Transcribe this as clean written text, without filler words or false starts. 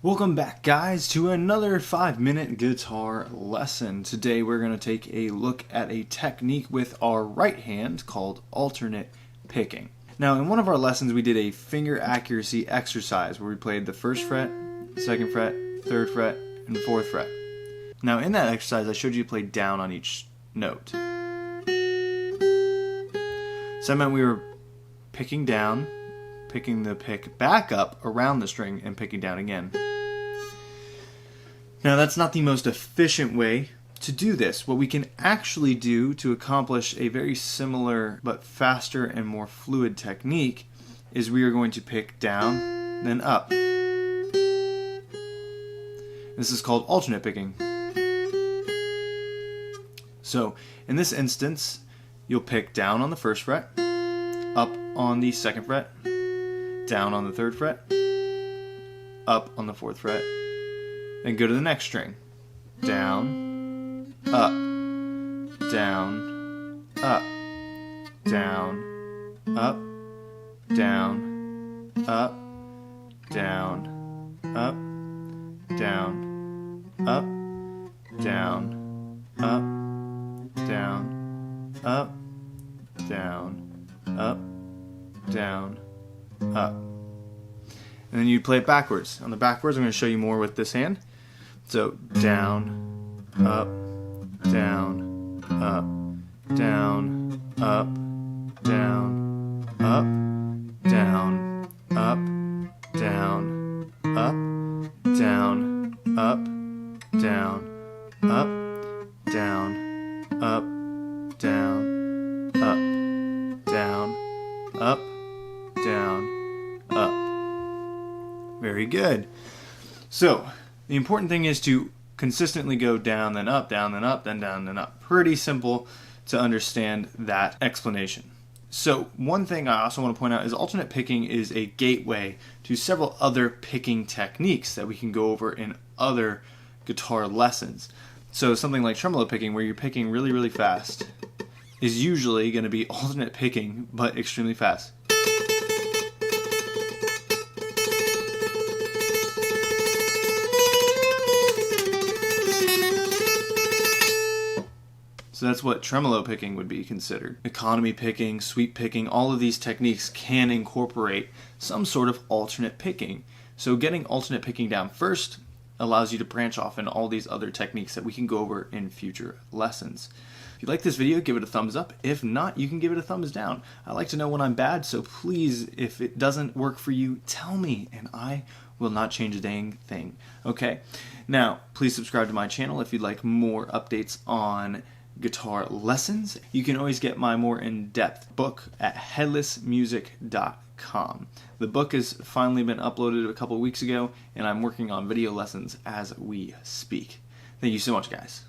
Welcome back, guys, to another 5-minute guitar lesson. Today we're going to take a look at a technique with our right hand called alternate picking. Now, in one of our lessons we did a finger accuracy exercise where we played the first fret, second fret, third fret, and the fourth fret. Now, in that exercise I showed you to play down on each note. So that meant we were picking down, picking the pick back up around the string, and picking down again. Now, that's not the most efficient way to do this. What we can actually do to accomplish a very similar but faster and more fluid technique is we are going to pick down, then up. This is called alternate picking. So, in this instance, you'll pick down on the first fret, up on the second fret, down on the third fret, up on the fourth fret, then go to the next string. Down, up, down, up, down, up, down, up, down, up, down, up, down, up, down, up, down, up, down, up. And then you play it backwards. On the backwards, I'm going to show you more with this hand. So down, up, down, up, down, up, down, up, down, up, down, up, down, up, down, up, down, up, down, up, down, up, down, up. Very good. So, the important thing is to consistently go down, then up, then down, then up. Pretty simple to understand that explanation. So, one thing I also want to point out is alternate picking is a gateway to several other picking techniques that we can go over in other guitar lessons. So, something like tremolo picking, where you're picking really, really fast, is usually going to be alternate picking, but extremely fast. So that's what tremolo picking would be considered. Economy picking, sweep picking, all of these techniques can incorporate some sort of alternate picking. So getting alternate picking down first allows you to branch off in all these other techniques that we can go over in future lessons. If you like this video, give it a thumbs up. If not, you can give it a thumbs down. I like to know when I'm bad, so please, if it doesn't work for you, tell me, and I will not change a dang thing. Okay? Now, please subscribe to my channel if you'd like more updates on guitar lessons. You can always get my more in-depth book at headlessmusic.com. The book has finally been uploaded a couple weeks ago, and I'm working on video lessons as we speak. Thank you so much, guys.